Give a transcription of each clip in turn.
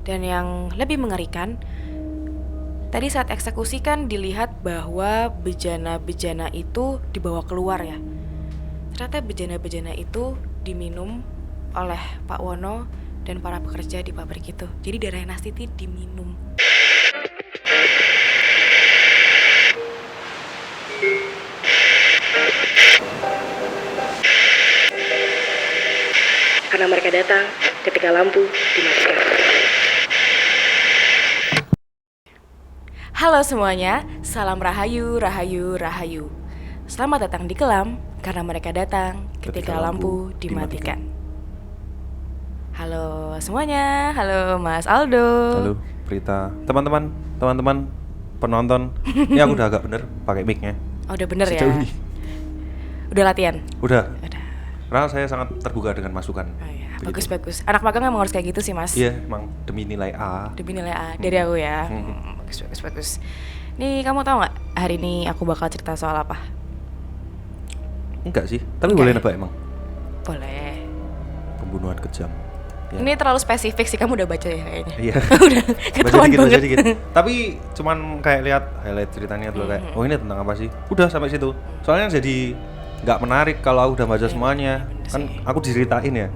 Dan yang lebih mengerikan, tadi saat eksekusi kan dilihat bahwa bejana-bejana itu dibawa keluar ya. Ternyata bejana-bejana itu diminum oleh Pak Wono dan para pekerja di pabrik itu. Jadi darah Nastiti diminum. Karena mereka datang ketika lampu dimatikan. Halo semuanya, salam rahayu, rahayu, rahayu. Selamat datang di Kelam, karena mereka datang ketika lampu dimatikan. Halo semuanya, halo Mas Aldo. Halo Prita, teman-teman penonton. Ini aku udah agak bener pakai mic-nya. Oh, udah bener ya? Sejauh ini. Udah latihan? Udah. Udah. Karena saya sangat terbuka dengan masukan. Oh iya, Begitu. bagus. Anak magang emang harus kayak gitu sih Mas. Iya, emang demi nilai A. Demi nilai A dari aku ya. Bagus. Nih kamu tahu nggak hari ini aku bakal cerita soal apa? Enggak sih, tapi Enggak boleh ya? nebak emang. Boleh. Pembunuhan kejam. Ya. Ini terlalu spesifik sih, kamu udah baca ya kayaknya. Iya. Udah ketahuan baca banget. dikit. Tapi cuman kayak lihat highlight ceritanya dulu kayak, oh ini tentang apa sih? Udah sampai situ. Soalnya jadi nggak menarik kalau aku udah baca semuanya. bener Kan sih. aku diceritain ya,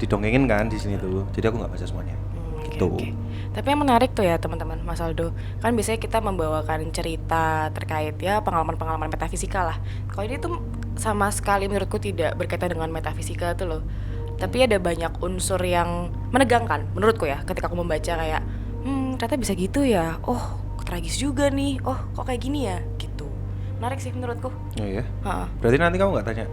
didongengin kan di sini tuh. Jadi aku nggak baca semuanya. Gitu. Oke. Tapi yang menarik tuh ya teman-teman, Mas Aldo, kan biasanya kita membawakan cerita terkait ya pengalaman-pengalaman metafisika lah. Kalau ini tuh sama sekali menurutku tidak berkaitan dengan metafisika tuh loh. Tapi ada banyak unsur yang menegangkan menurutku ya ketika aku membaca kayak ternyata bisa gitu ya. Oh, tragis juga nih. Oh, kok kayak gini ya? Gitu. Menarik sih menurutku. Oh iya. Ha-ha. Berarti nanti kamu nggak tanya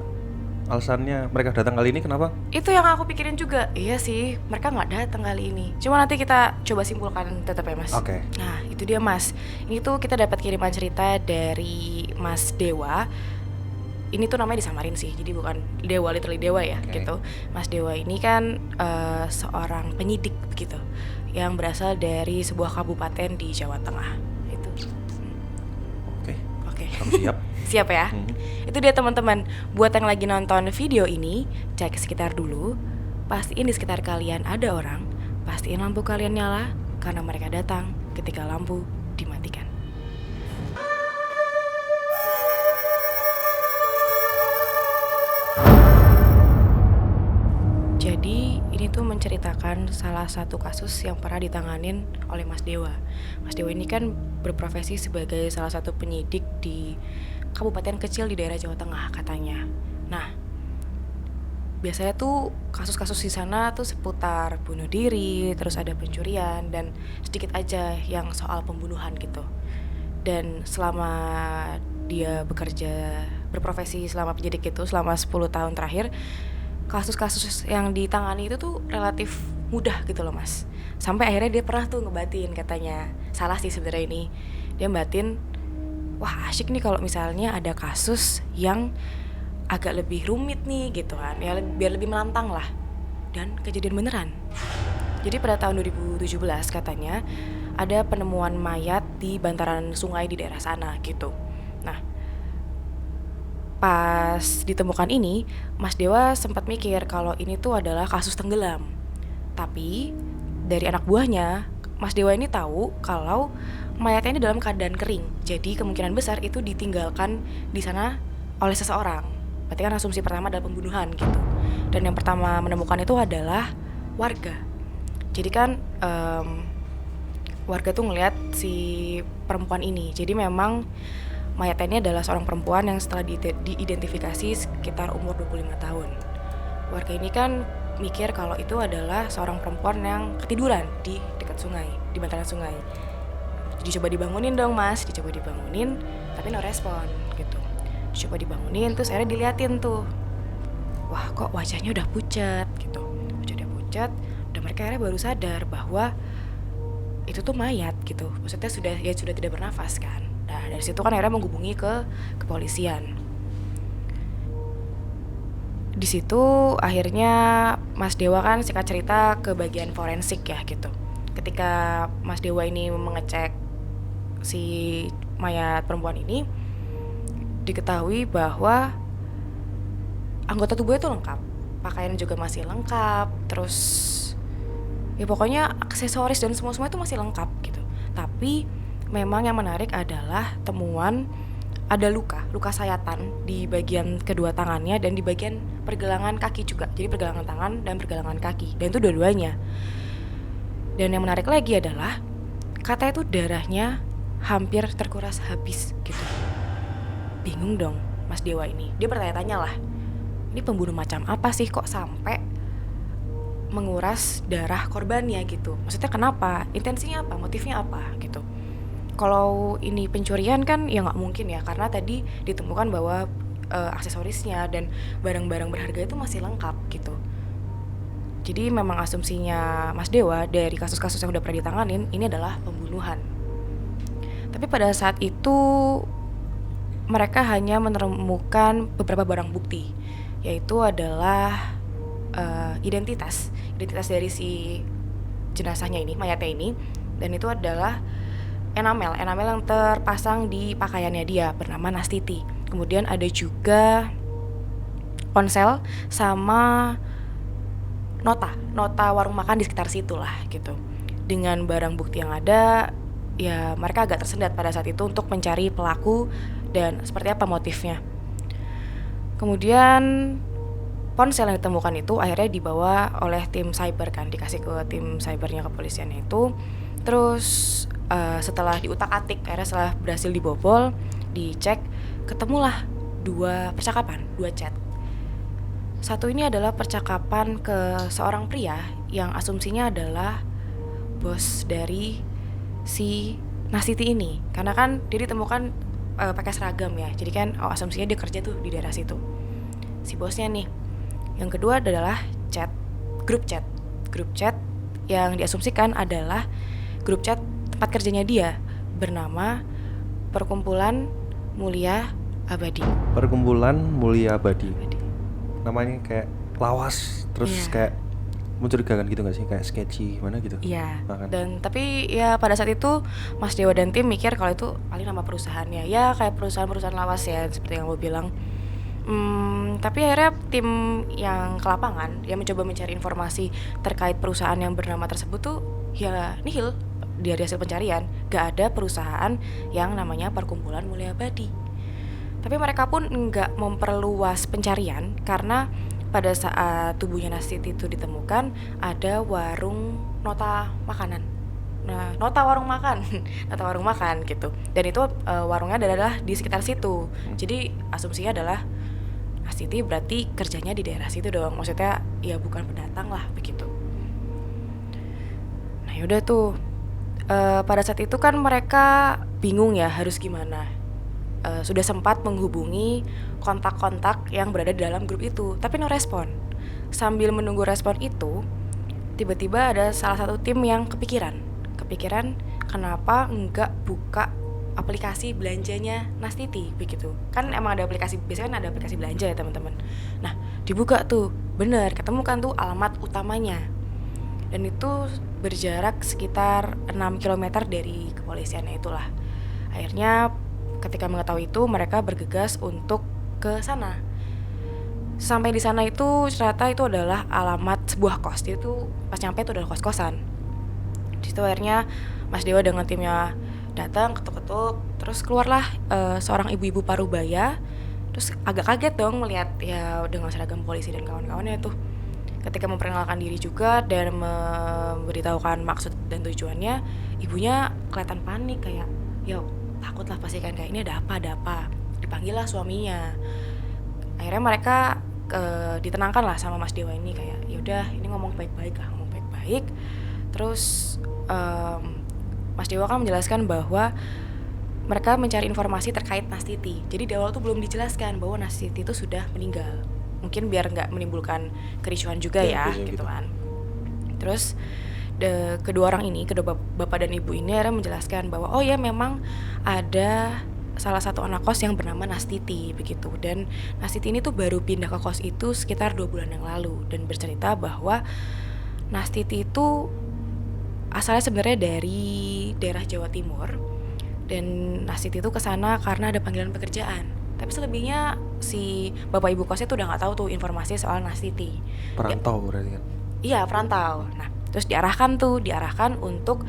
alasannya mereka datang kali ini kenapa? Itu yang aku pikirin juga. Iya sih, mereka nggak datang kali ini. Cuma nanti kita coba simpulkan tetap ya Mas. Oke. Nah itu dia Mas. Ini tuh kita dapat kiriman cerita dari Mas Dewa. Ini tuh namanya disamarin sih, jadi bukan Dewa literally Dewa ya. Oke. Gitu. Mas Dewa ini kan seorang penyidik begitu, yang berasal dari sebuah kabupaten di Jawa Tengah. Itu. Oke. Kamu siap? Siap ya? Itu dia teman-teman. Buat yang lagi nonton video ini, cek sekitar dulu. Pastiin di sekitar kalian ada orang. Pastiin lampu kalian nyala, karena mereka datang ketika lampu dimatikan. Jadi ini tuh menceritakan salah satu kasus yang pernah ditanganin oleh Mas Dewa. Mas Dewa ini kan berprofesi sebagai salah satu penyidik di kabupaten kecil di daerah Jawa Tengah katanya. Nah, biasanya tuh kasus-kasus di sana tuh seputar bunuh diri, terus ada pencurian, dan sedikit aja yang soal pembunuhan gitu. Dan selama dia bekerja berprofesi selama penyidik itu selama 10 tahun terakhir, kasus-kasus yang ditangani itu tuh relatif mudah gitu loh Mas. Sampai akhirnya dia pernah tuh ngebatin katanya. Salah sih sebenarnya ini. Dia batin, wah asyik nih kalau misalnya ada kasus yang agak lebih rumit nih gitu kan. Ya biar lebih menantang lah. Dan kejadian beneran. Jadi pada tahun 2017 katanya ada penemuan mayat di bantaran sungai di daerah sana gitu. Nah, pas ditemukan ini, Mas Dewa sempat mikir kalau ini tuh adalah kasus tenggelam. Tapi dari anak buahnya, Mas Dewa ini tahu kalau mayatnya ini dalam keadaan kering. Jadi kemungkinan besar itu ditinggalkan di sana oleh seseorang. Berarti kan asumsi pertama adalah pembunuhan gitu. Dan yang pertama menemukan itu adalah warga. Jadi kan warga tuh ngelihat si perempuan ini. Jadi memang mayatnya ini adalah seorang perempuan yang setelah diidentifikasi sekitar umur 25 tahun. Warga ini kan mikir kalau itu adalah seorang perempuan yang ketiduran di dekat sungai, di bantaran sungai. Dicoba dibangunin dong Mas, dicoba dibangunin, tapi no respon gitu. Dicoba dibangunin, terus akhirnya diliatin tuh. Wah kok wajahnya udah pucat gitu. Wajahnya udah pucat, dan mereka akhirnya baru sadar bahwa itu tuh mayat gitu. Maksudnya sudah tidak bernafas kan. Nah dari situ kan akhirnya menghubungi ke kepolisian. Di situ akhirnya Mas Dewa kan singkat cerita ke bagian forensik ya gitu. Ketika Mas Dewa ini mengecek si mayat perempuan ini, diketahui bahwa anggota tubuhnya itu lengkap, pakaian juga masih lengkap, terus Ya pokoknya aksesoris dan semua itu masih lengkap gitu. Tapi memang yang menarik adalah temuan ada luka sayatan di bagian kedua tangannya dan di bagian pergelangan kaki juga. Jadi pergelangan tangan dan pergelangan kaki, dan itu dua-duanya. Dan yang menarik lagi adalah katanya itu darahnya hampir terkuras habis gitu. Bingung dong Mas Dewa ini. Dia bertanya-tanya lah, ini pembunuh macam apa sih kok sampai menguras darah korbannya gitu. Maksudnya kenapa? Intensinya apa? Motifnya apa gitu. Kalau ini pencurian kan ya nggak mungkin ya, karena tadi ditemukan bahwa aksesorisnya dan barang-barang berharga itu masih lengkap gitu. Jadi memang asumsinya Mas Dewa dari kasus-kasus yang udah pernah ditanganin ini adalah pembunuhan. Tapi pada saat itu mereka hanya menemukan beberapa barang bukti, yaitu adalah identitas dari si jenazahnya ini, mayatnya ini, dan itu adalah enamel yang terpasang di pakaiannya dia bernama Nastiti. Kemudian ada juga ponsel sama nota warung makan di sekitar situ lah gitu. Dengan barang bukti yang ada, ya mereka agak tersendat pada saat itu untuk mencari pelaku dan seperti apa motifnya. Kemudian ponsel yang ditemukan itu akhirnya dibawa oleh tim cyber kan, dikasih ke tim cybernya kepolisiannya itu. Terus setelah diutak-atik, akhirnya setelah berhasil dibobol, dicek, ketemulah 2 percakapan, 2 chat. Satu ini adalah percakapan ke seorang pria yang asumsinya adalah bos dari si Nastiti ini, karena kan dia ditemukan pakai seragam ya, jadi kan asumsinya dia kerja tuh di daerah situ, si bosnya nih. Yang kedua adalah grup chat yang diasumsikan adalah grup chat tempat kerjanya dia bernama Perkumpulan Mulia Abadi. Namanya kayak lawas, terus kayak mencurigakan gitu gak sih, kayak sketchy gimana gitu. Iya. Dan tapi ya pada saat itu Mas Dewa dan tim mikir kalau itu paling nama perusahaannya, ya kayak perusahaan lawas ya, seperti yang lo bilang. Tapi akhirnya tim yang ke lapangan yang mencoba mencari informasi terkait perusahaan yang bernama tersebut tuh ya nihil. Dari hasil pencarian gak ada perusahaan yang namanya Perkumpulan Mulia Abadi. Tapi mereka pun nggak memperluas pencarian karena pada saat tubuhnya Nastiti itu ditemukan ada warung nota makanan. Nah, nota warung makan gitu. Dan itu warungnya adalah di sekitar situ. Jadi asumsinya adalah Nastiti berarti kerjanya di daerah situ dong. Maksudnya ya bukan pendatang lah begitu. Nah, yaudah tuh. Pada saat itu kan mereka bingung ya harus gimana. Sudah sempat menghubungi kontak-kontak yang berada di dalam grup itu, tapi no respon. Sambil menunggu respon itu, tiba-tiba ada salah satu tim yang kepikiran kenapa enggak buka aplikasi belanjanya Nastiti begitu. Kan emang ada aplikasi, biasanya kan ada aplikasi belanja ya teman-teman. Nah, dibuka tuh, bener ketemukan tuh alamat utamanya. Dan itu berjarak sekitar 6 km dari kepolisiannya itulah. Akhirnya ketika mengetahui itu, mereka bergegas untuk ke sana. Sampai di sana itu ternyata itu adalah alamat sebuah kos. Jadi itu pas nyampe itu adalah kos-kosan. Di situ akhirnya Mas Dewa dengan timnya datang, ketuk-ketuk, terus keluarlah seorang ibu-ibu parubaya. Terus agak kaget dong melihat ya dengan seragam polisi dan kawan-kawannya tuh. Ketika memperkenalkan diri juga dan memberitahukan maksud dan tujuannya, ibunya kelihatan panik kayak, "Yo, takut lah pasti kan, kayak ini ada apa. Dipanggil lah suaminya. Akhirnya mereka ditenangkan lah sama Mas Dewa ini kayak, yaudah ini ngomong baik-baik. Terus Mas Dewa kan menjelaskan bahwa mereka mencari informasi terkait Nastiti. Jadi di awal tuh belum dijelaskan bahwa Nastiti itu sudah meninggal. Mungkin biar nggak menimbulkan kericuhan juga ya gitu kan. Terus kedua orang ini, kedua bapak dan ibu ini akhirnya menjelaskan bahwa oh ya memang ada salah satu anak kos yang bernama Nastiti begitu. Dan Nastiti ini tuh baru pindah ke kos itu sekitar 2 bulan yang lalu, dan bercerita bahwa Nastiti itu asalnya sebenarnya dari daerah Jawa Timur, dan Nastiti itu kesana karena ada panggilan pekerjaan. Tapi selebihnya si bapak ibu kosnya tuh udah nggak tahu tuh informasi soal Nastiti. Perantau berarti kan? Iya, perantau. Nah, Terus diarahkan untuk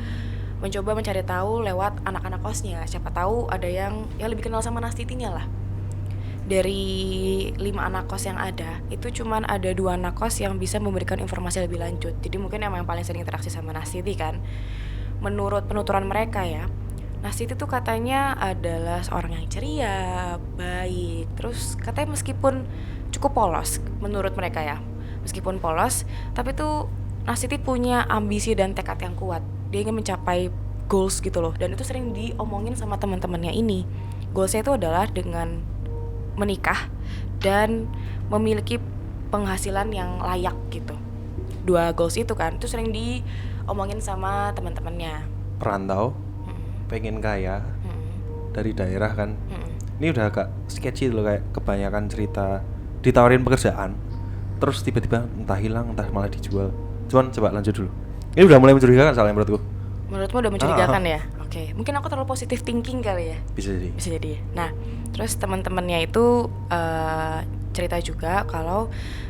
mencoba mencari tahu lewat anak-anak kosnya. Siapa tahu ada yang lebih kenal sama Nastitinya lah. Dari 5 anak kos yang ada, itu cuman ada 2 anak kos yang bisa memberikan informasi lebih lanjut. Jadi mungkin emang yang paling sering interaksi sama Nastiti kan. Menurut penuturan mereka ya, Nastiti tuh katanya adalah seorang yang ceria, baik. Terus katanya meskipun cukup polos menurut mereka ya, meskipun polos, tapi tuh Nastiti punya ambisi dan tekad yang kuat. Dia ingin mencapai goals gitu loh. Dan itu sering diomongin sama teman-temannya ini. Goalsnya itu adalah dengan menikah dan memiliki penghasilan yang layak gitu. 2 goals itu kan, itu sering diomongin sama teman-temannya. Perantau, pengen kaya, dari daerah kan. Ini udah agak sketchy loh, kayak kebanyakan cerita ditawarin pekerjaan, terus tiba-tiba entah hilang, entah malah dijual. Cuman coba lanjut dulu. Ini udah mulai mencurigakan soalnya menurutku. Menurutmu udah mencurigakan ya? Oke, mungkin aku terlalu positive thinking kali ya. Bisa jadi. Nah, terus teman-temannya itu cerita juga kalau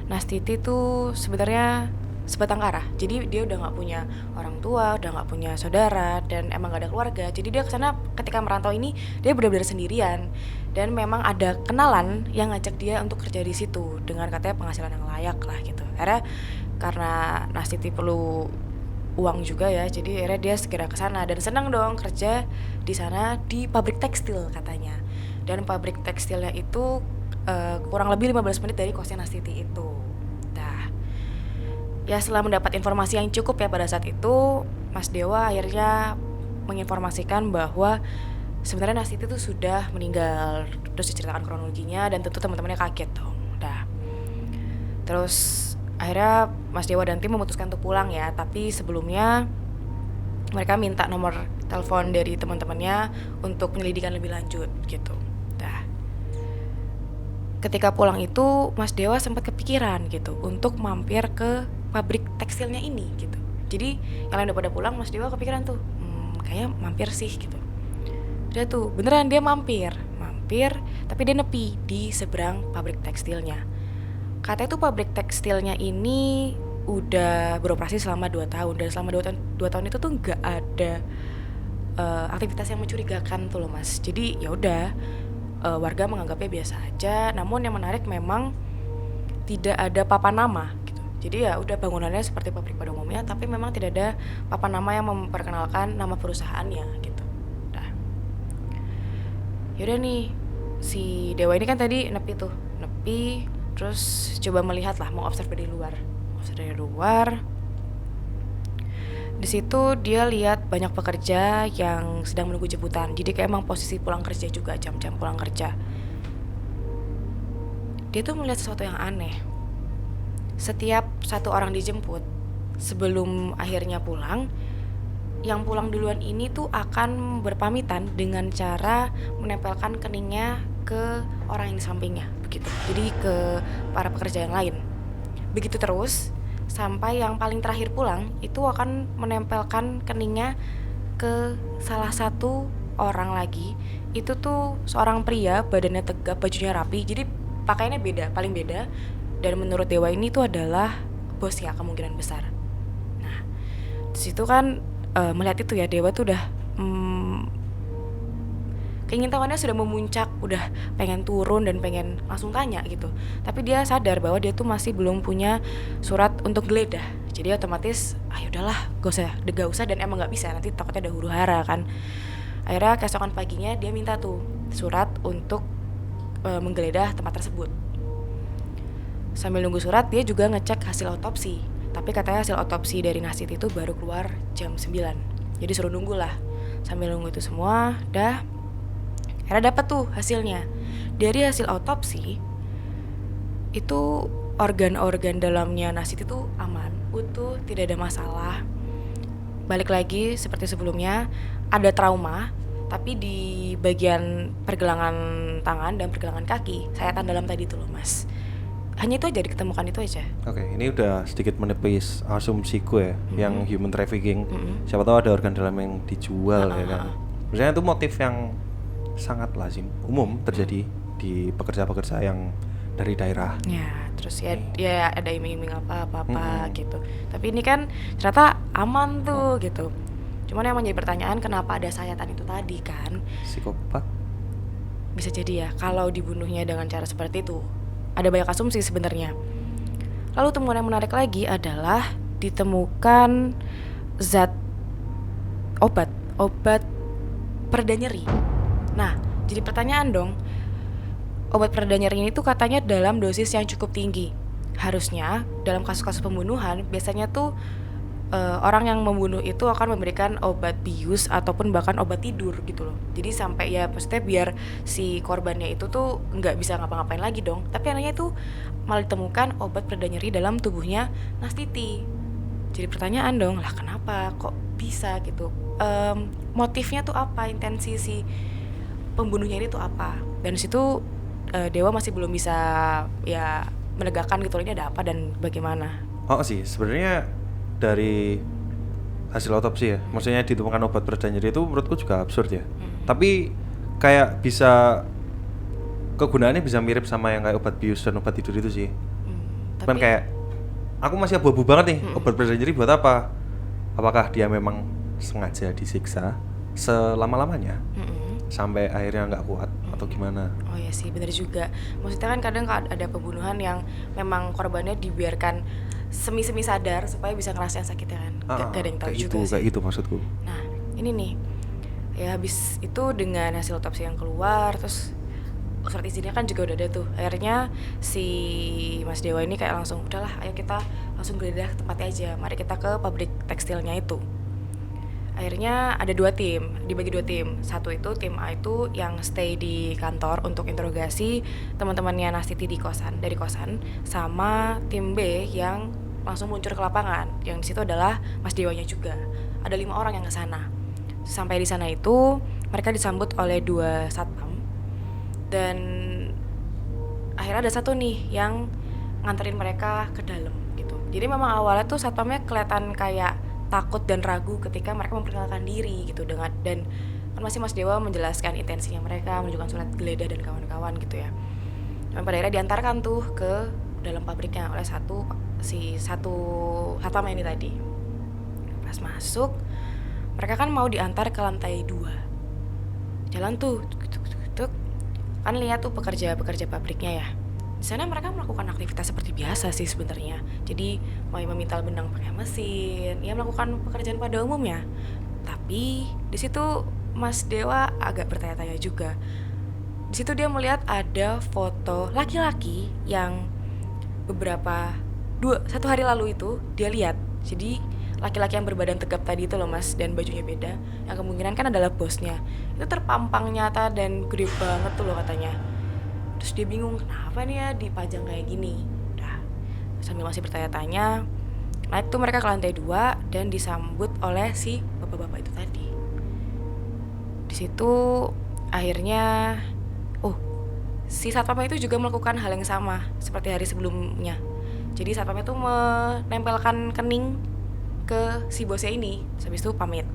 Nastiti tuh sebenarnya sebatang kara. Jadi dia udah nggak punya orang tua, udah nggak punya saudara, dan emang gak ada keluarga. Jadi dia kesana ketika merantau ini dia benar-benar sendirian. Dan memang ada kenalan yang ngajak dia untuk kerja di situ dengan katanya penghasilan yang layak lah gitu. Karena Nastiti perlu uang juga ya, jadi akhirnya dia segera ke sana dan senang dong kerja di sana di pabrik tekstil katanya. Dan pabrik tekstilnya itu kurang lebih 15 menit dari kosnya Nastiti itu. Nah, ya setelah mendapat informasi yang cukup ya pada saat itu, Mas Dewa akhirnya menginformasikan bahwa sebenarnya Nastiti itu sudah meninggal. Terus diceritakan kronologinya dan tentu teman-temannya kaget dong. Nah, terus akhirnya Mas Dewa dan tim memutuskan untuk pulang ya. Tapi sebelumnya mereka minta nomor telepon dari teman-temannya untuk penyelidikan lebih lanjut gitu. Nah, ketika pulang itu Mas Dewa sempat kepikiran gitu untuk mampir ke pabrik tekstilnya ini gitu. Jadi yang lain udah pada pulang, Mas Dewa kepikiran tuh, kayaknya mampir sih gitu. Udah tuh, beneran dia mampir, tapi dia nepi di seberang pabrik tekstilnya. Katanya tuh pabrik tekstilnya ini udah beroperasi selama 2 tahun. Dan selama 2 tahun itu tuh gak ada aktivitas yang mencurigakan tuh loh Mas. Jadi ya udah, warga menganggapnya biasa aja. Namun yang menarik memang tidak ada papan nama gitu. Jadi ya udah bangunannya seperti pabrik pada umumnya, tapi memang tidak ada papan nama yang memperkenalkan nama perusahaannya gitu. Nah, yaudah nih, si Dewa ini kan tadi nepi terus coba melihat lah, mau observe dari luar. Di situ dia lihat banyak pekerja yang sedang menunggu jemputan. Jadi kayak emang posisi pulang kerja juga, jam-jam pulang kerja. Dia tuh melihat sesuatu yang aneh. Setiap satu orang dijemput, sebelum akhirnya pulang, yang pulang duluan ini tuh akan berpamitan dengan cara menempelkan keningnya ke orang yang di sampingnya begitu. Jadi ke para pekerja yang lain. Begitu terus sampai yang paling terakhir pulang itu akan menempelkan keningnya ke salah satu orang lagi. Itu tuh seorang pria, badannya tegap, bajunya rapi. Jadi pakaiannya beda, paling beda. Dan menurut Dewa ini tuh adalah bosnya kemungkinan besar. Nah, di situ kan melihat itu ya, Dewa tuh udah keingintahuannya sudah memuncak, udah pengen turun dan pengen langsung tanya gitu. Tapi dia sadar bahwa dia tuh masih belum punya surat untuk geledah. Jadi otomatis, udahlah, gak usah dan emang gak bisa, nanti takutnya ada huru hara kan. Akhirnya keesokan paginya dia minta tuh surat untuk menggeledah tempat tersebut. Sambil nunggu surat, dia juga ngecek hasil otopsi. Tapi katanya hasil otopsi dari Nastiti itu baru keluar jam 9. Jadi suruh nunggu lah. Sambil nunggu itu semua, akhirnya dapat tuh hasilnya. Dari hasil otopsi itu organ-organ dalamnya Nastiti tuh aman, utuh, tidak ada masalah. Balik lagi seperti sebelumnya, ada trauma, tapi di bagian pergelangan tangan dan pergelangan kaki, sayatan dalam tadi tuh loh Mas. Hanya itu aja, diketemukan itu aja. Oke, ini udah sedikit menepis asumsiku ya, yang human trafficking. Siapa tahu ada organ dalam yang dijual ya kan. Misalnya itu motif yang sangat lazim, umum terjadi di pekerja-pekerja yang dari daerah. Ya, terus ya ada iming-iming apa gitu. Tapi ini kan ternyata aman tuh gitu. Cuman yang menjadi pertanyaan kenapa ada sayatan itu tadi kan? Psikopat. Bisa jadi ya kalau dibunuhnya dengan cara seperti itu. Ada banyak asumsi sebenarnya. Lalu temuan yang menarik lagi adalah ditemukan zat obat pereda nyeri. Nah, jadi pertanyaan dong, obat pereda nyeri ini tuh katanya dalam dosis yang cukup tinggi. Harusnya dalam kasus-kasus pembunuhan biasanya tuh orang yang membunuh itu akan memberikan obat bius ataupun bahkan obat tidur gitu loh. Jadi sampai ya maksudnya biar si korbannya itu tuh nggak bisa ngapa-ngapain lagi dong. Tapi anehnya tuh malah ditemukan obat pereda nyeri dalam tubuhnya Nastiti. Jadi pertanyaan dong, lah kenapa kok bisa gitu? Motifnya tuh apa? Intensi si pembunuhnya ini tuh apa? Dan situ Dewa masih belum bisa ya menegakkan gitu loh, ini ada apa dan bagaimana. Oh sih, sebenarnya dari hasil otopsi ya, maksudnya ditemukan obat pereda nyeri itu menurutku juga absurd ya. Tapi kayak bisa kegunaannya bisa mirip sama yang kayak obat bius dan obat tidur itu sih. Cuman kayak aku masih abu-abu banget nih, obat pereda nyeri buat apa? Apakah dia memang sengaja disiksa selama-lamanya sampai akhirnya nggak kuat atau gimana? Oh ya sih, benar juga. Maksudnya kan kadang ada pembunuhan yang memang korbannya dibiarkan semi-semi sadar supaya bisa ngerasain sakitnya kan. Gak ada yang tahu juga sih. Kayak itu maksudku. Nah, ini nih. Ya habis itu dengan hasil otopsi yang keluar, terus surat izinnya kan juga udah ada tuh. Akhirnya si Mas Dewa ini kayak langsung, udahlah ayo kita langsung geledah tempatnya aja. Mari kita ke pabrik tekstilnya itu. Akhirnya ada dibagi dua tim. Satu itu tim A itu yang stay di kantor untuk interogasi teman-temannya Nastiti dari kosan, sama tim B yang langsung muncul ke lapangan. Yang di situ adalah Mas Dewanya juga. Ada 5 orang yang ke sana. Sampai di sana itu mereka disambut oleh 2 satpam. Dan akhirnya ada satu nih yang nganterin mereka ke dalam gitu. Jadi memang awalnya tuh satpamnya kelihatan kayak takut dan ragu ketika mereka memperkenalkan diri gitu dan kan masih Mas Dewa menjelaskan intensinya mereka, menunjukkan surat geledah dan kawan-kawan gitu ya. Dan pada akhirnya diantarkan tuh ke dalam pabriknya oleh satu satpam ini tadi. Pas masuk, mereka kan mau diantar ke lantai 2. Jalan tuh, tuk, kan lihat tuh pekerja pabriknya ya. Di sana mereka melakukan aktivitas seperti biasa sih sebenarnya. Jadi mau memintal benang pakai mesin, ya melakukan pekerjaan pada umumnya. Tapi di situ Mas Dewa agak bertanya-tanya juga. Di situ dia melihat ada foto laki-laki yang satu hari lalu itu dia lihat. Jadi laki-laki yang berbadan tegap tadi itu loh Mas, dan bajunya beda, yang kemungkinan kan adalah bosnya. Itu terpampang nyata dan gede banget tuh loh katanya. Terus dia bingung, kenapa nih ya dipajang kayak gini. Udah, sambil masih bertanya-tanya, naik tuh mereka ke lantai 2 dan disambut oleh si bapak-bapak itu tadi. Di situ akhirnya si satpam itu juga melakukan hal yang sama seperti hari sebelumnya. Jadi satpamnya tuh menempelkan kening ke si bosnya ini, habis itu pamit.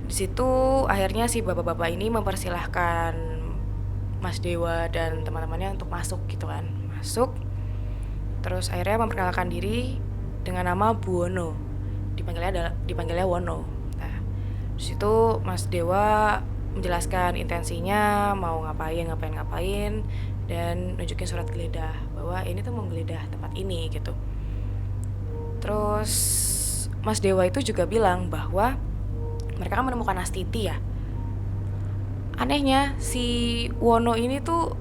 Di situ akhirnya si bapak-bapak ini mempersilahkan Mas Dewa dan teman-temannya untuk masuk gitu kan. Masuk, terus akhirnya memperkenalkan diri dengan nama Buwono. Dipanggilnya Wono. Nah, di situ Mas Dewa menjelaskan intensinya mau ngapain dan nunjukin surat geledah bahwa ini tuh mau geledah tempat ini gitu. Terus Mas Dewa itu juga bilang bahwa mereka kan menemukan Nastiti ya. Anehnya si Wono ini tuh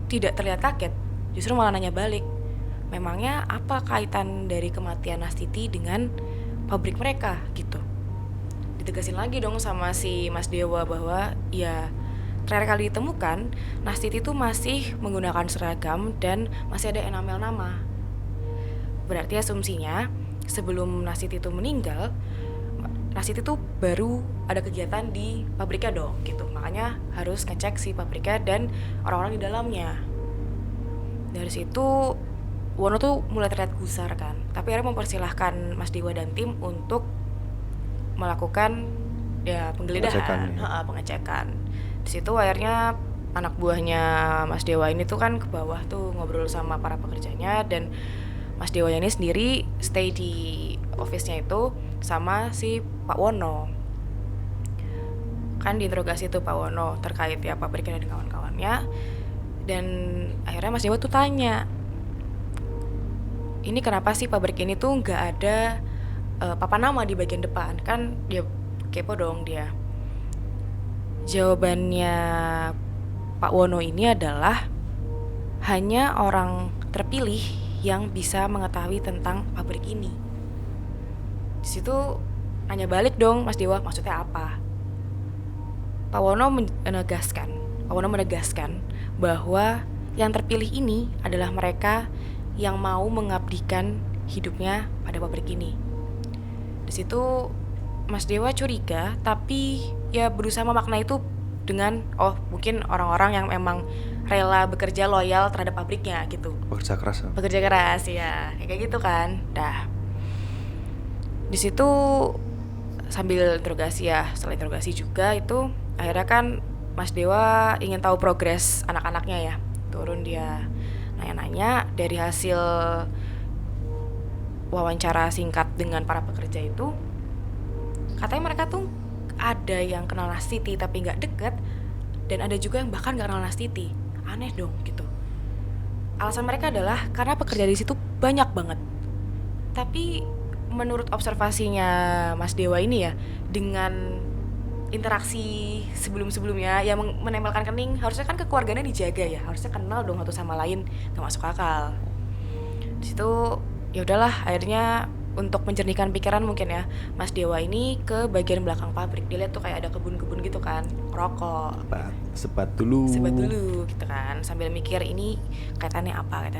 tidak terlihat kaget, justru malah nanya balik, memangnya apa kaitan dari kematian Nastiti dengan pabrik mereka gitu. Ditegasin lagi dong sama si Mas Dewa bahwa ya terakhir kali ditemukan Nastiti tuh masih menggunakan seragam dan masih ada enamel nama. Berarti asumsinya sebelum Nastiti itu meninggal, Nastiti tuh baru ada kegiatan di pabriknya dong gitu. Makanya harus ngecek si pabriknya dan orang-orang di dalamnya. Dari situ Wono tuh mulai terlihat gusar kan. Tapi akhirnya mempersilahkan Mas Dewa dan tim untuk melakukan ya penggeledahan, pengecekan. Di situ akhirnya anak buahnya Mas Dewa ini tuh kan ke bawah tuh ngobrol sama para pekerjanya, dan Mas Dewanya ini sendiri stay di office-nya itu sama si Pak Wono. Kan diinterogasi tuh Pak Wono terkait ya pabriknya dan kawan-kawannya. Dan akhirnya Mas Dewa tuh tanya, ini kenapa sih pabrik ini tuh nggak ada papan nama di bagian depan? Kan dia kepo dong dia. Jawabannya Pak Wono ini adalah hanya orang terpilih yang bisa mengetahui tentang pabrik ini. Di situ nanya balik dong Mas Dewa, maksudnya apa? Pak Wono menegaskan bahwa yang terpilih ini adalah mereka yang mau mengabdikan hidupnya pada pabrik ini. Di situ Mas Dewa curiga, tapi ya berusaha memaknai itu dengan mungkin orang-orang yang memang rela bekerja loyal terhadap pabriknya gitu. Bekerja keras ya, kayak gitu kan. Dah. Di situ sambil interogasi ya, setelah interogasi juga itu akhirnya kan Mas Dewa ingin tahu progres anak-anaknya ya. Turun dia nanya-nanya, dari hasil wawancara singkat dengan para pekerja itu katanya mereka tuh ada yang kenal Nastiti tapi nggak deket, dan ada juga yang bahkan nggak kenal Nastiti. Aneh dong gitu. Alasan mereka adalah karena pekerja di situ banyak banget. Tapi menurut observasinya Mas Dewa ini ya, dengan interaksi sebelum-sebelumnya yang menempelkan kening, harusnya kan kekeluargaannya dijaga ya, harusnya kenal dong satu sama lain, nggak masuk akal. Di situ ya udahlah, akhirnya untuk menjernihkan pikiran mungkin ya, Mas Dewa ini ke bagian belakang pabrik. Dia lihat tuh kayak ada kebun-kebun gitu kan, rokok. Sebat dulu gitu kan, sambil mikir ini kaitannya apa.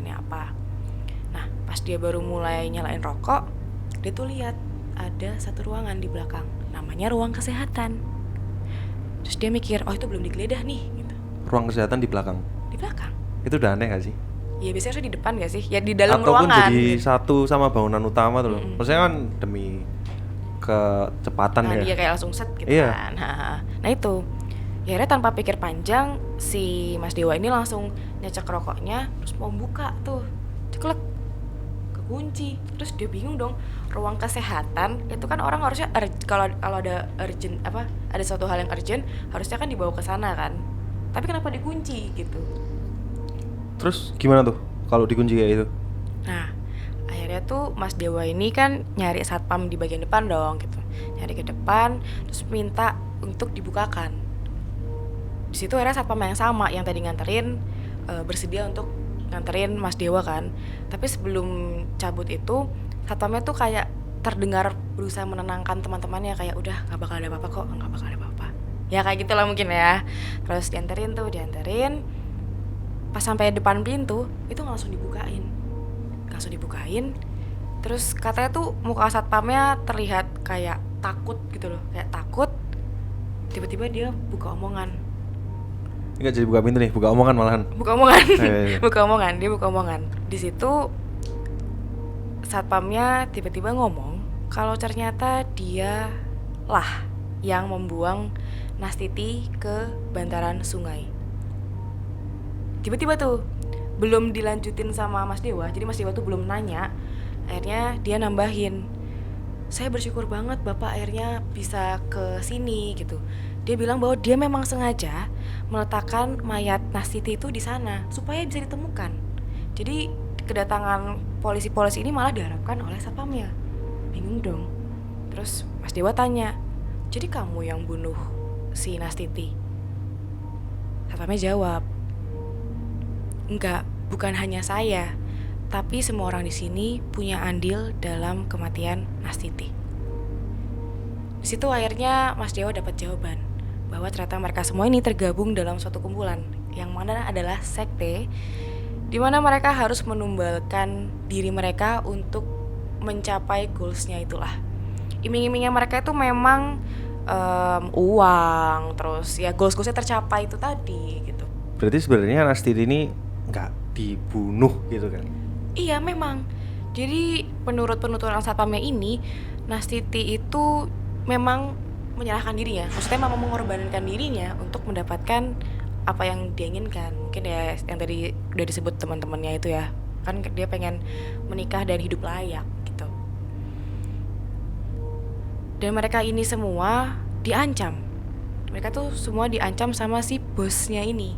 Nah, pas dia baru mulai nyalain rokok, dia tuh lihat ada satu ruangan di belakang, namanya ruang kesehatan. Terus dia mikir, itu belum digeledah nih gitu. Ruang kesehatan di belakang? Di belakang. Itu udah aneh gak sih? Ya biasanya harusnya di depan gak sih? Ya di dalam ataupun ruangan. Ataupun jadi satu sama bangunan utama tuh loh. Maksudnya kan demi kecepatan ya. Dia kayak langsung set gitu kan. Nah itu. Ya akhirnya tanpa pikir panjang, si Mas Dewa ini langsung nyecek rokoknya, terus mau buka tuh. Ceklek. Kekunci. Terus dia bingung dong. Ruang kesehatan itu kan orang harusnya kalau ada urgent ada suatu hal yang urgent, harusnya kan dibawa ke sana kan. Tapi kenapa dikunci gitu? Terus gimana tuh kalau dikunci kayak itu? Nah, akhirnya tuh Mas Dewa ini kan nyari satpam di bagian depan dong gitu. Nyari ke depan, terus minta untuk dibukakan. Di situ akhirnya satpam yang sama yang tadi nganterin bersedia untuk nganterin Mas Dewa kan. Tapi sebelum cabut itu, satpamnya tuh kayak terdengar berusaha menenangkan teman-temannya, kayak udah nggak bakal ada apa-apa kok, nggak bakal ada apa-apa. Ya kayak gitulah mungkin ya. Terus dianterin. Pas sampai depan pintu itu langsung dibukain. Terus katanya tuh muka satpamnya terlihat kayak takut gitu loh, kayak takut. Tiba-tiba dia buka omongan. Enggak jadi buka pintu nih, buka omongan malahan. Buka omongan. Dia buka omongan. Di situ satpamnya tiba-tiba ngomong kalau ternyata dia lah yang membuang Nastiti ke bantaran sungai. Tiba-tiba tuh belum dilanjutin sama Mas Dewa, jadi Mas Dewa tuh belum nanya. Akhirnya dia nambahin, saya bersyukur banget Bapak akhirnya bisa ke sini gitu. Dia bilang bahwa dia memang sengaja meletakkan mayat Nastiti itu di sana supaya bisa ditemukan. Jadi kedatangan polisi-polisi ini malah diharapkan oleh satpamnya. Bingung dong. Terus Mas Dewa tanya, jadi kamu yang bunuh si Nastiti? Satpamnya jawab, enggak, bukan hanya saya, tapi semua orang di sini punya andil dalam kematian Nastiti. Di situ akhirnya Mas Dewa dapat jawaban bahwa ternyata mereka semua ini tergabung dalam suatu kumpulan yang mana adalah sekte, di mana mereka harus menumbalkan diri mereka untuk mencapai goalsnya itulah. Iming-imingnya mereka itu memang uang, terus ya goals-goalsnya tercapai itu tadi gitu. Berarti sebenarnya Nastiti ini nggak dibunuh gitu kan? Iya memang. Jadi menurut penuturan satpamnya ini, Nastiti itu memang menyerahkan dirinya. Maksudnya memang mengorbankan dirinya untuk mendapatkan apa yang dia inginkan. Mungkin ya yang tadi udah disebut teman-temannya itu ya, kan dia pengen menikah dan hidup layak gitu. Dan mereka ini semua diancam. Mereka tuh semua diancam sama si bosnya ini.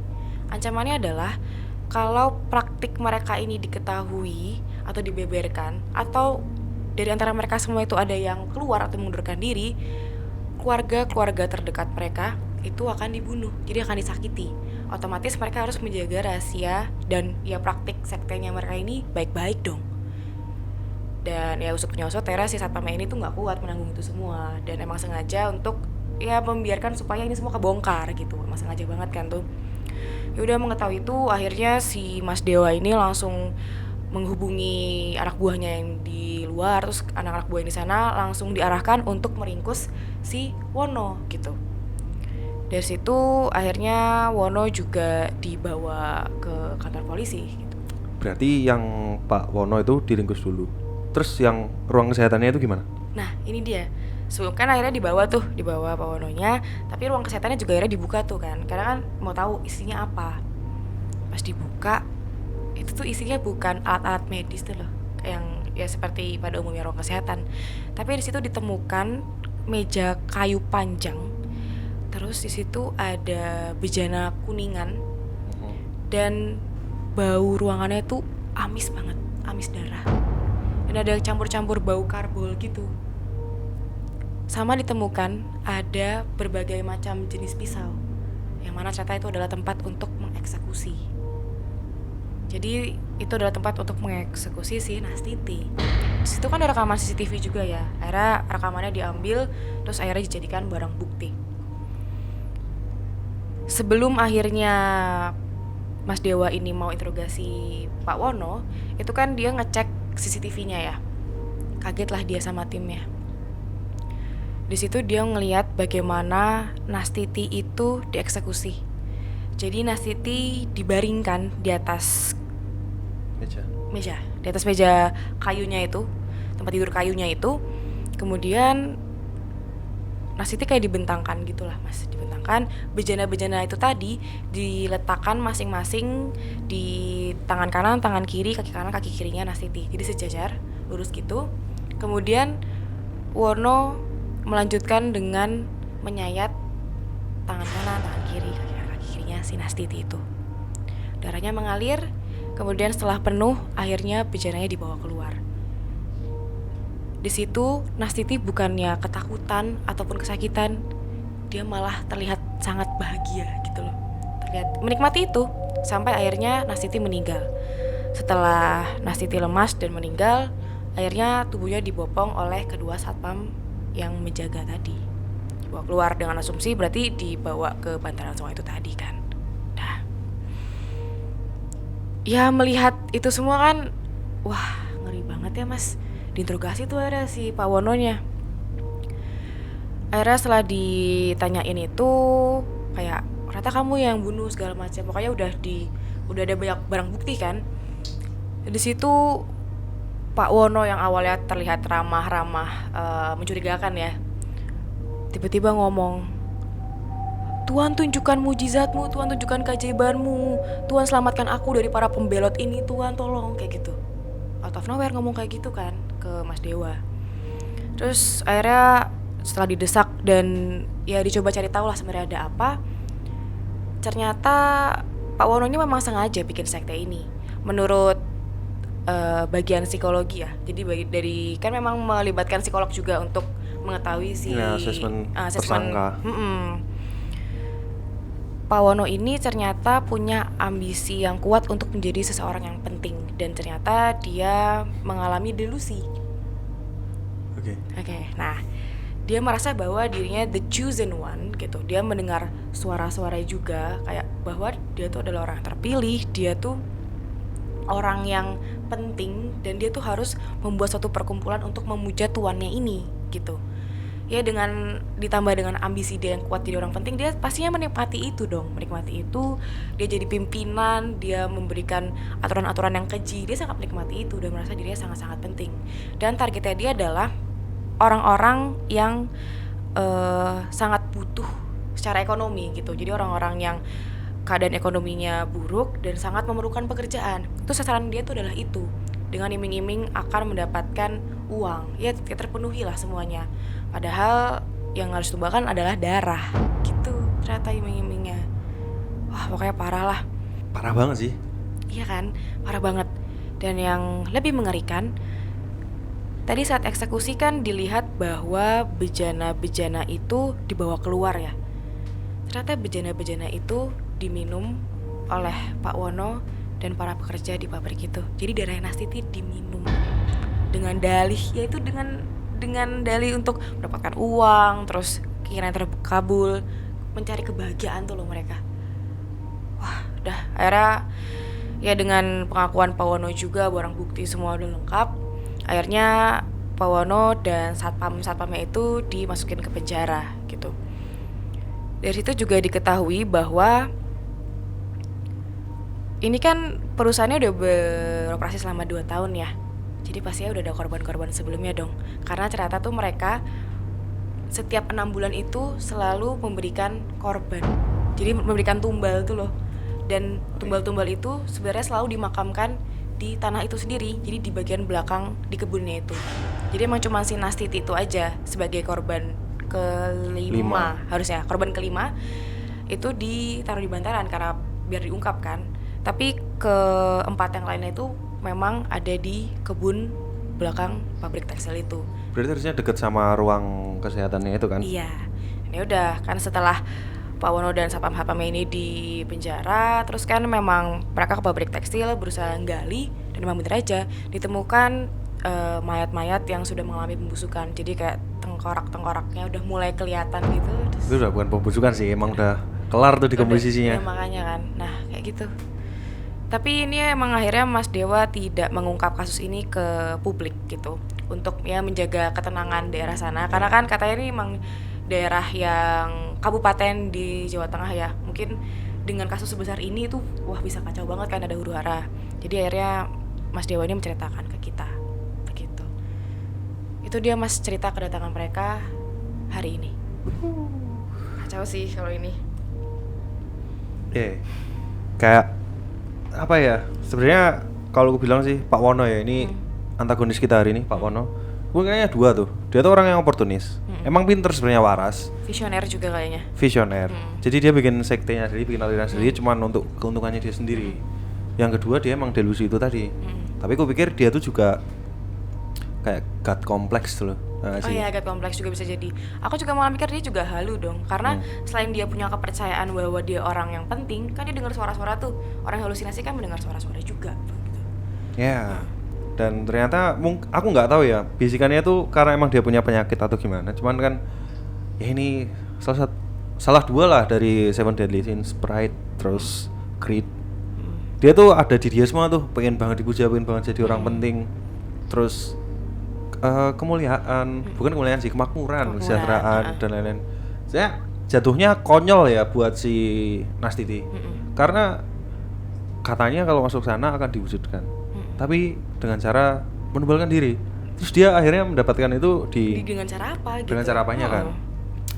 Ancamannya adalah kalau praktik mereka ini diketahui atau dibeberkan, atau dari antara mereka semua itu ada yang keluar atau mengundurkan diri, keluarga terdekat mereka itu akan dibunuh, jadi akan disakiti. Otomatis mereka harus menjaga rahasia dan ya praktik sektenya mereka ini baik-baik dong. Dan ya usut punya usut, Tera si satpamnya ini tuh nggak kuat menanggung itu semua, dan emang sengaja untuk ya membiarkan supaya ini semua kebongkar gitu. Emang sengaja banget kan tuh. Ya udah mengetahui itu, akhirnya si Mas Dewa ini langsung menghubungi anak buahnya yang di luar, terus anak-anak buah yang di sana langsung diarahkan untuk meringkus si Wono gitu. Dari situ akhirnya Wono juga dibawa ke kantor polisi gitu. Berarti yang Pak Wono itu diringkus dulu. Terus yang ruang kesehatannya itu gimana? Nah ini dia, sebelum kan akhirnya dibawa Pak Wononya, tapi ruang kesehatannya juga akhirnya dibuka tuh kan, karena kan mau tahu isinya apa. Pas dibuka, itu tuh isinya bukan alat-alat medis tuh loh, yang ya seperti pada umumnya ruang kesehatan, tapi di situ ditemukan meja kayu panjang, terus di situ ada bejana kuningan, dan bau ruangannya tuh amis banget, amis darah, dan ada campur-campur bau karbol gitu. Sama ditemukan ada berbagai macam jenis pisau, yang mana ternyata itu adalah tempat untuk mengeksekusi. Jadi itu adalah tempat untuk mengeksekusi si Nastiti. Di situ kan ada rekaman CCTV juga ya. Akhirnya rekamannya diambil, terus akhirnya dijadikan barang bukti. Sebelum akhirnya Mas Dewa ini mau interogasi Pak Wono, itu kan dia ngecek CCTV-nya ya. Kagetlah dia sama timnya. Di situ dia ngelihat bagaimana Nastiti itu dieksekusi. Jadi Nastiti dibaringkan di atas meja, di atas meja kayunya itu, tempat tidur kayunya itu. Kemudian Nastiti kayak dibentangkan gitulah mas, dibentangkan. Bejana-bejana itu tadi diletakkan masing-masing di tangan kanan, tangan kiri, kaki kanan, kaki kirinya Nastiti. Jadi sejajar, lurus gitu. Kemudian Wono melanjutkan dengan menyayat tangan kanan, tangan kiri, kaki kanan, kaki kirinya si Nastiti itu. Darahnya mengalir. Kemudian setelah penuh, akhirnya bejananya dibawa keluar. Di situ Nastiti bukannya ketakutan ataupun kesakitan, dia malah terlihat sangat bahagia gitu loh. Terlihat menikmati itu sampai akhirnya Nastiti meninggal. Setelah Nastiti lemas dan meninggal, akhirnya tubuhnya dibopong oleh kedua satpam yang menjaga tadi. Dibawa keluar dengan asumsi berarti dibawa ke bantaran sungai itu tadi kan. Ya melihat itu semua kan, wah ngeri banget ya mas. Diinterogasi tuh ada si Pak Wononya. Akhirnya setelah ditanyain itu kayak, ternyata kamu yang bunuh segala macam. Pokoknya udah ada banyak barang bukti kan. Di situ Pak Wono yang awalnya terlihat ramah-ramah, mencurigakan ya, tiba-tiba ngomong, Tuhan tunjukkan mujizatmu, Tuhan tunjukkan keajaibanmu, Tuhan selamatkan aku dari para pembelot ini, Tuhan tolong, kayak gitu. Out of nowhere ngomong kayak gitu kan ke Mas Dewa. Terus akhirnya setelah didesak dan ya dicoba cari tahu lah sebenarnya ada apa, ternyata Pak Wono ini memang sengaja bikin sekte ini. Menurut bagian psikologi ya, jadi dari kan memang melibatkan psikolog juga untuk mengetahui si asesmen tersangka. Pak Wono ini ternyata punya ambisi yang kuat untuk menjadi seseorang yang penting, dan ternyata dia mengalami delusi. Oke. Nah, dia merasa bahwa dirinya the chosen one gitu. Dia mendengar suara-suara juga kayak bahwa dia tuh adalah orang yang terpilih, dia tuh orang yang penting, dan dia tuh harus membuat suatu perkumpulan untuk memuja tuannya ini gitu. Ya dengan ditambah dengan ambisi dia yang kuat jadi orang penting, dia pastinya menikmati itu dong, menikmati itu. Dia jadi pimpinan, dia memberikan aturan-aturan yang keji, dia sangat menikmati itu dan merasa dirinya sangat-sangat penting. Dan targetnya dia adalah orang-orang yang sangat butuh secara ekonomi gitu. Jadi orang-orang yang keadaan ekonominya buruk dan sangat memerlukan pekerjaan. Itu sasaran dia tuh adalah itu. Dengan iming-iming akan mendapatkan uang. Ya terpenuhi lah semuanya. Padahal yang harus tumbangkan adalah darah. Gitu ternyata iming-imingnya. Wah, pokoknya parah lah. Parah banget sih. Iya kan? Parah banget. Dan yang lebih mengerikan, tadi saat eksekusi kan dilihat bahwa bejana-bejana itu dibawa keluar ya. Ternyata bejana-bejana itu diminum oleh Pak Wono dan para pekerja di pabrik itu. Jadi darah Nastiti diminum dengan dalih, yaitu dengan dalih untuk mendapatkan uang, terus keinginan terkabul, mencari kebahagiaan tuh loh mereka. Wah, udah akhirnya ya dengan pengakuan Pak Wono juga, barang bukti semua udah lengkap. Akhirnya Pak Wono dan satpamnya itu dimasukin ke penjara gitu. Dari situ juga diketahui bahwa ini kan perusahaannya udah beroperasi selama 2 tahun ya. Jadi pastinya udah ada korban-korban sebelumnya dong. Karena ternyata tuh mereka setiap 6 bulan itu selalu memberikan korban. Jadi memberikan tumbal tuh loh. Dan tumbal-tumbal itu sebenarnya selalu dimakamkan di tanah itu sendiri. Jadi di bagian belakang di kebunnya itu. Jadi emang cuma si Nastiti itu aja sebagai korban kelima harusnya. Korban kelima itu ditaruh di bantaran karena biar diungkap kan. Tapi keempat yang lainnya itu memang ada di kebun belakang pabrik tekstil itu. Berarti harusnya deket sama ruang kesehatannya itu kan? Iya. Ini udah kan setelah Pak Wono dan satpam-satpamnya ini di penjara, terus kan memang mereka ke pabrik tekstil berusaha gali dan memang bener aja ditemukan mayat-mayat yang sudah mengalami pembusukan. Jadi kayak tengkorak-tengkoraknya udah mulai kelihatan gitu. Itu udah bukan pembusukan sih, emang udah kelar tuh di komposisinya. Ya, makanya kan. Nah, kayak gitu. Tapi ini emang akhirnya Mas Dewa tidak mengungkap kasus ini ke publik gitu, untuk ya menjaga ketenangan daerah sana. Karena kan katanya ini emang daerah yang kabupaten di Jawa Tengah ya. Mungkin dengan kasus sebesar ini tuh wah bisa kacau banget kan, ada huru-hara. Jadi akhirnya Mas Dewa ini menceritakan ke kita. Begitu. Itu dia Mas cerita kedatangan mereka hari ini. Kacau sih kalau ini. Kayak apa ya? Sebenarnya kalau gue bilang sih Pak Wono ya, ini antagonis kita hari ini, Pak Wono. Gue kayaknya dua tuh. Dia tuh orang yang oportunis. Emang pinter sebenarnya, waras. Visioner juga kayaknya. Visioner. Jadi dia bikin sektenya sendiri, bikin aliran sendiri cuman untuk keuntungannya dia sendiri. Yang kedua dia emang delusi itu tadi. Tapi gue pikir dia tuh juga kayak God kompleks tuh loh. Oh iya, God kompleks juga bisa jadi. Aku juga malah mikir dia juga halu dong. Karena selain dia punya kepercayaan bahwa dia orang yang penting, kan dia dengar suara-suara tuh. Orang halusinasi kan mendengar suara-suara juga gitu. Ya. Dan ternyata aku nggak tahu ya bisikannya tuh karena emang dia punya penyakit atau gimana. Cuman kan ya ini salah dua lah dari Seven Deadly Sins, Pride terus Greed. Dia tuh ada di dia semua tuh, pengen banget dipuja, pengen banget jadi orang penting. Terus kemuliaan, bukan kemuliaan sih, kemakmuran, kesejahteraan dan lain-lain. Saya jatuhnya konyol ya buat si Nastiti. Karena katanya kalau masuk sana akan diwujudkan. Tapi dengan cara menubalkan diri. Terus dia akhirnya mendapatkan itu dengan cara apa gitu. Dengan cara apanya kan?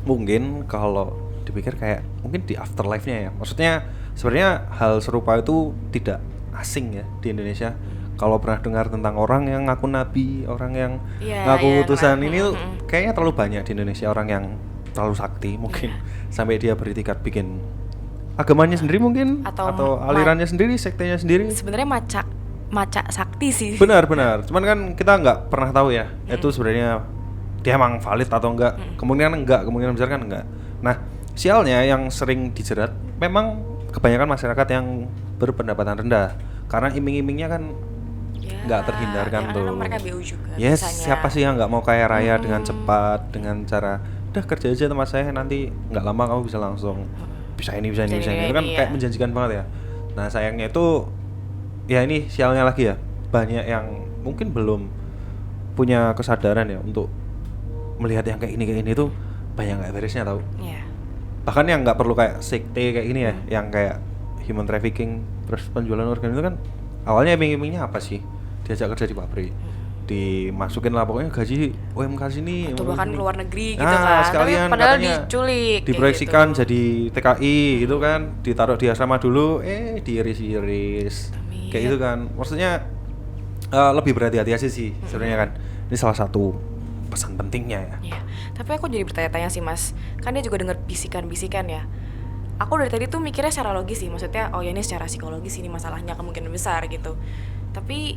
Mungkin kalau dipikir kayak mungkin di afterlife-nya ya. Maksudnya sebenarnya hal serupa itu tidak asing ya di Indonesia. Kalau pernah dengar tentang orang yang ngaku nabi, orang yang ngaku utusan, ini tuh kayaknya terlalu banyak di Indonesia, orang yang terlalu sakti mungkin sampai dia beritikat bikin agamanya sendiri mungkin atau alirannya sendiri, sektenya sendiri. Sebenarnya maca sakti sih. Benar. Cuman kan kita nggak pernah tahu ya itu sebenarnya dia emang valid atau enggak. Kemungkinan besar kan enggak. Nah, sialnya yang sering dijerat memang kebanyakan masyarakat yang berpendapatan rendah. Karena iming-imingnya kan nggak terhindarkan tuh. Mereka BU juga. Yes, siapa sih yang nggak mau kaya raya dengan cepat, dengan cara udah kerja aja tempat saya, nanti nggak lama kamu bisa langsung bisa ini. Itu kan kayak menjanjikan banget ya. Nah, sayangnya itu ya ini sialnya lagi ya, banyak yang mungkin belum punya kesadaran ya untuk melihat yang kayak ini tuh banyak nggak beresnya tau. Bahkan yang nggak perlu kayak sekte kayak ini ya, yang kayak human trafficking terus penjualan organ itu kan awalnya iming-imingnya apa sih, diajak kerja di pabrik, dimasukin lah pokoknya gaji UMK sini atau bahkan ini. luar negeri gitu Nah, kan. sekalian Tapi padahal katanya diculik diproyeksikan kayak gitu. jadi TKI gitu kan, ditaruh di asrama dulu, diiris-iris Amin. kayak gitu kan. Maksudnya lebih berhati-hati aja sih sebenarnya kan. Ini salah satu pesan pentingnya ya. Iya. Tapi aku jadi bertanya-tanya sih Mas, kan dia juga dengar bisikan-bisikan ya. Aku dari tadi tuh mikirnya secara logis sih, maksudnya oh ya ini secara psikologis ini masalahnya kemungkinan besar gitu. Tapi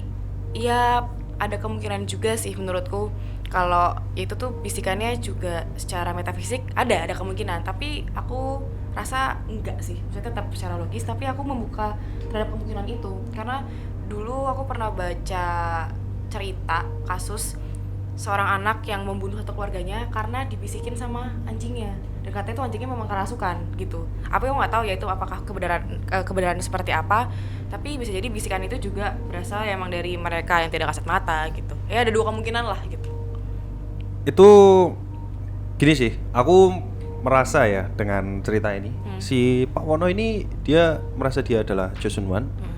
ya ada kemungkinan juga sih menurutku kalau itu tuh bisikannya juga secara metafisik ada kemungkinan, tapi aku rasa enggak sih, maksudnya tetap secara logis, tapi aku membuka terhadap kemungkinan itu karena dulu aku pernah baca cerita kasus seorang anak yang membunuh satu keluarganya karena dibisikin sama anjingnya, dan katanya itu anjingnya memang kerasukan gitu. Apa yang nggak tahu ya itu apakah kebenaran seperti apa, tapi bisa jadi bisikan itu juga berasal emang dari mereka yang tidak kasat mata gitu. Ya ada dua kemungkinan lah gitu. Itu gini sih, aku merasa ya dengan cerita ini, si Pak Wono ini dia merasa dia adalah chosen one.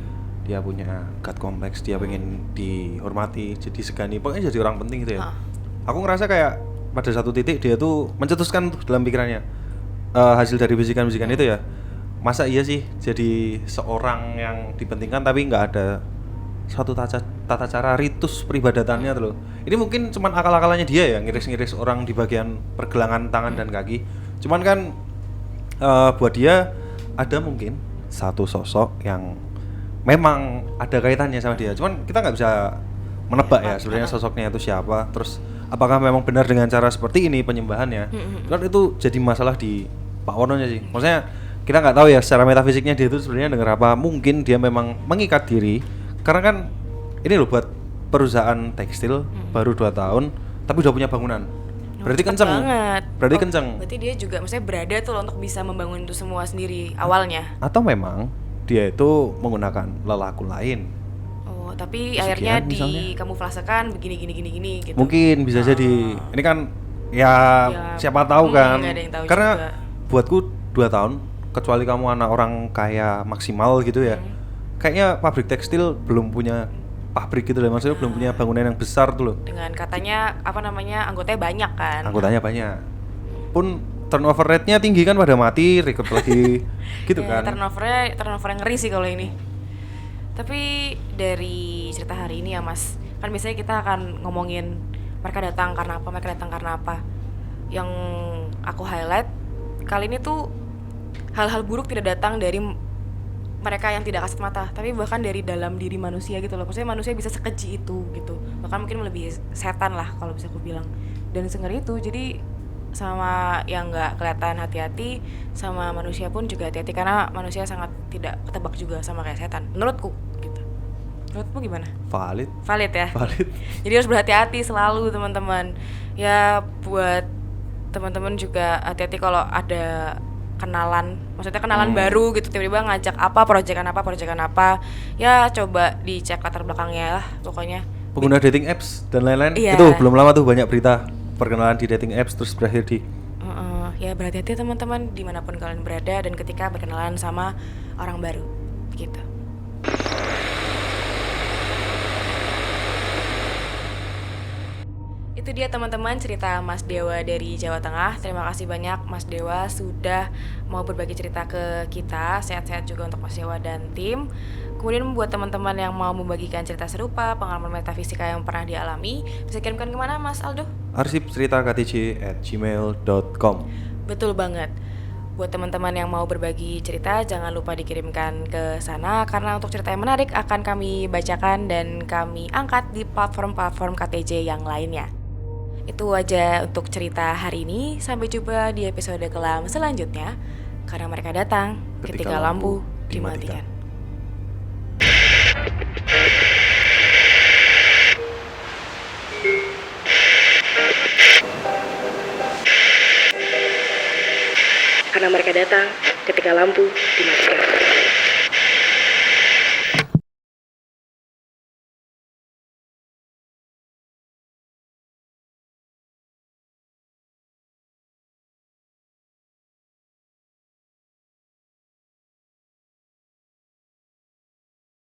Dia punya God complex, dia pengen dihormati, jadi segani, pokoknya jadi orang penting gitu ya. Aku ngerasa kayak pada satu titik dia tuh mencetuskan tuh dalam pikirannya, hasil dari bisikan-bisikan itu ya, masa iya sih jadi seorang yang dipentingkan tapi nggak ada suatu tata cara ritus peribadatannya tuh loh. Ini mungkin cuman akal-akalannya dia ya, ngiris-ngiris orang di bagian pergelangan tangan dan kaki. Cuman kan buat dia ada mungkin satu sosok yang memang ada kaitannya sama dia. Cuman kita nggak bisa menebak ya sebenarnya sosoknya itu siapa. Terus apakah memang benar dengan cara seperti ini penyembahannya? Kan itu jadi masalah di Pak Wononya sih. Maksudnya kita nggak tahu ya secara metafisiknya dia itu sebenarnya dengar apa. Mungkin dia memang mengikat diri karena kan ini loh buat perusahaan tekstil baru 2 tahun tapi udah punya bangunan. Berarti kenceng banget. Berarti kenceng. Berarti dia juga maksudnya berada tuh loh untuk bisa membangun itu semua sendiri awalnya. Atau memang dia itu menggunakan lelaku lain. Oh, tapi Pesugihan akhirnya misalnya. dikamufasakan begini gitu. Mungkin bisa jadi. Ini kan ya siapa tahu kan. Nggak ada yang tahu Karena juga. buatku 2 tahun kecuali kamu anak orang kaya maksimal gitu ya. Kayaknya pabrik tekstil belum punya pabrik gitu loh, maksudnya belum punya bangunan yang besar tuh loh. Dengan katanya anggotanya banyak kan. Anggotanya banyak. Pun turnover rate-nya tinggi kan, pada mati, rekrut lagi gitu Ya, kan. turnover yang ngeri sih kalau ini. Tapi dari cerita hari ini ya Mas, kan biasanya kita akan ngomongin mereka datang karena apa. Yang aku highlight kali ini tuh hal-hal buruk tidak datang dari mereka yang tidak kasat mata, tapi bahkan dari dalam diri manusia gitu loh. Maksudnya manusia bisa sekeji itu gitu, bahkan mungkin lebih setan lah kalau bisa aku bilang, dan sengeri itu. Jadi sama yang nggak kelihatan hati-hati, sama manusia pun juga hati-hati karena manusia sangat tidak ketebak juga sama kayak setan menurutku gitu. Menurutmu gimana? Valid ya. Jadi harus berhati-hati selalu teman-teman ya. Buat teman-teman juga hati-hati kalau ada kenalan baru gitu, tiba-tiba ngajak proyekan apa ya, coba dicek latar belakangnya lah pokoknya. Pengguna dating apps dan lain-lain. Iya. Itu belum lama tuh banyak berita perkenalan di dating apps terus berakhir di ya berhati-hati teman-teman dimanapun kalian berada dan ketika berkenalan sama orang baru gitu. Itu dia teman-teman cerita Mas Dewa dari Jawa Tengah. Terima kasih banyak Mas Dewa sudah mau berbagi cerita ke kita. Sehat-sehat juga untuk Mas Dewa dan tim. Kemudian buat teman-teman yang mau membagikan cerita serupa, pengalaman metafisika yang pernah dialami, bisa kirimkan kemana Mas Aldo? arsip cerita ktj@gmail.com. Betul banget. Buat teman-teman yang mau berbagi cerita, jangan lupa dikirimkan ke sana karena untuk cerita yang menarik akan kami bacakan dan kami angkat di platform-platform KTJ yang lainnya. Itu aja untuk cerita hari ini. Sampai jumpa di episode kelam selanjutnya. Karena mereka datang ketika lampu dimatikan. Karena mereka datang ketika lampu dimatikan.